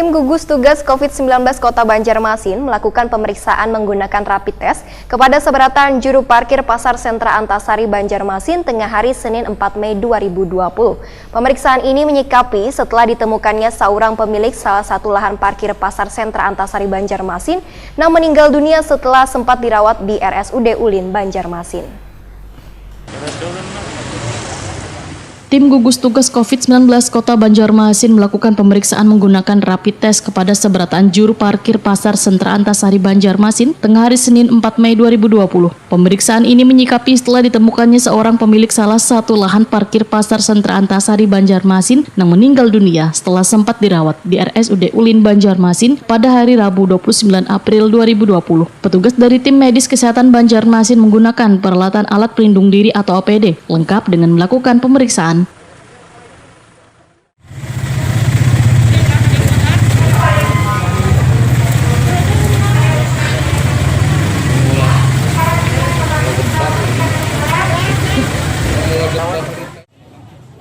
Tim gugus tugas COVID-19 Kota Banjarmasin melakukan pemeriksaan menggunakan rapid test kepada seberatan juru parkir Pasar Sentra Antasari Banjarmasin tengah hari Senin 4 Mei 2020. Pemeriksaan ini menyikapi setelah ditemukannya seorang pemilik salah satu lahan parkir Pasar Sentra Antasari Banjarmasin yang meninggal dunia setelah sempat dirawat di RSUD Ulin Banjarmasin. Tim gugus tugas COVID-19 Kota Banjarmasin melakukan pemeriksaan menggunakan rapid test kepada seberatan juru parkir Pasar Sentra Antasari Banjarmasin tengah hari Senin 4 Mei 2020. Pemeriksaan ini menyikapi setelah ditemukannya seorang pemilik salah satu lahan parkir Pasar Sentra Antasari Banjarmasin yang meninggal dunia setelah sempat dirawat di RSUD Ulin Banjarmasin pada hari Rabu 29 April 2020. Petugas dari tim medis kesehatan Banjarmasin menggunakan peralatan alat pelindung diri atau APD lengkap dengan melakukan pemeriksaan.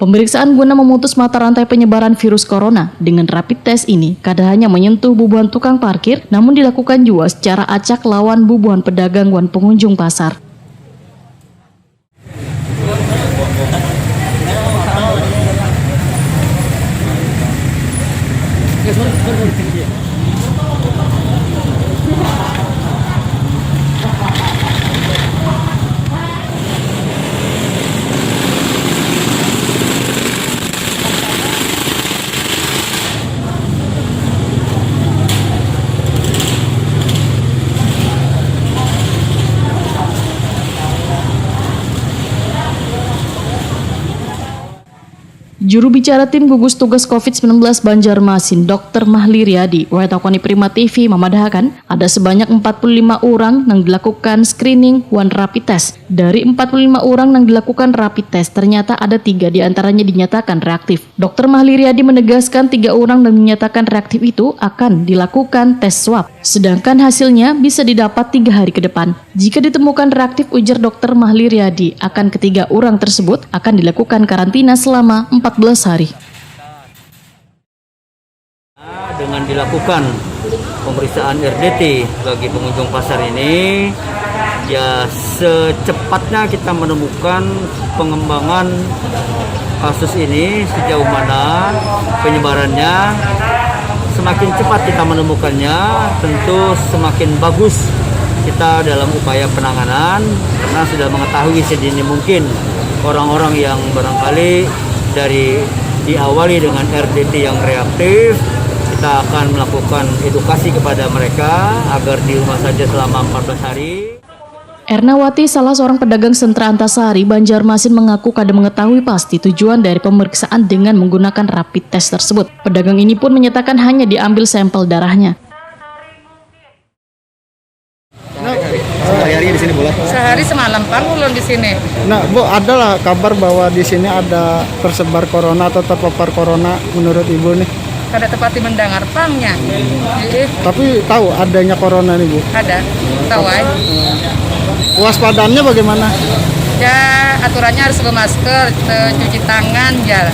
Pemeriksaan guna memutus mata rantai penyebaran virus corona dengan rapid test ini kada hanya menyentuh bubuhan tukang parkir, namun dilakukan juga secara acak lawan bubuhan pedagang wan pengunjung pasar. Juru bicara tim gugus tugas COVID-19 Banjarmasin, Dr. Mahli Riyadi, Waitawani Prima TV memadahkan ada sebanyak 45 orang yang dilakukan screening one rapid test. Dari 45 orang yang dilakukan rapid test, ternyata ada 3 diantaranya dinyatakan reaktif. Dr. Mahli Riyadi menegaskan 3 orang yang dinyatakan reaktif itu akan dilakukan tes swab, sedangkan hasilnya bisa didapat 3 hari ke depan. Jika ditemukan reaktif, ujar Dr. Mahli Riyadi, akan ketiga orang tersebut akan dilakukan karantina selama 14 hari. Dengan dilakukan pemeriksaan RDT bagi pengunjung pasar ini, ya secepatnya kita menemukan pengembangan kasus ini sejauh mana penyebarannya. Semakin cepat kita menemukannya, tentu semakin bagus kita dalam upaya penanganan, karena sudah mengetahui sedini mungkin orang-orang yang barangkali diawali dengan RDT yang reaktif. Kita akan melakukan edukasi kepada mereka agar di rumah saja selama 14 hari. Ernawati, salah seorang pedagang sentra Antasari Banjarmasin, mengaku kada mengetahui pasti tujuan dari pemeriksaan dengan menggunakan rapid test tersebut. Pedagang ini pun menyatakan hanya diambil sampel darahnya. Sehari-hari di sini boleh? Sehari semalam Pak ulun di sini. Nah, Bu, adalah kabar bahwa di sini ada tersebar corona atau terpapar corona menurut Ibu nih? Kada tepati mendengar pangnya. Tapi tahu adanya corona nih, Bu? Ada, tahu aja. Waspadaannya bagaimana? Ya aturannya harus bermasker, cuci tangan, ya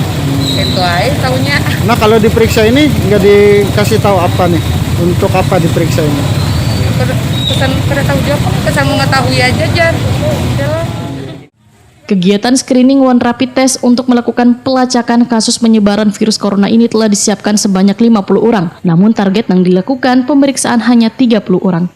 itu aja tahunya. Nah, kalau diperiksa ini nggak dikasih tahu apa nih? Untuk apa diperiksa ini? Kada tahu dia kok, kesan mengetahui aja jar. Kegiatan screening one rapid test untuk melakukan pelacakan kasus penyebaran virus corona ini telah disiapkan sebanyak 50 orang. Namun target yang dilakukan pemeriksaan hanya 30 orang.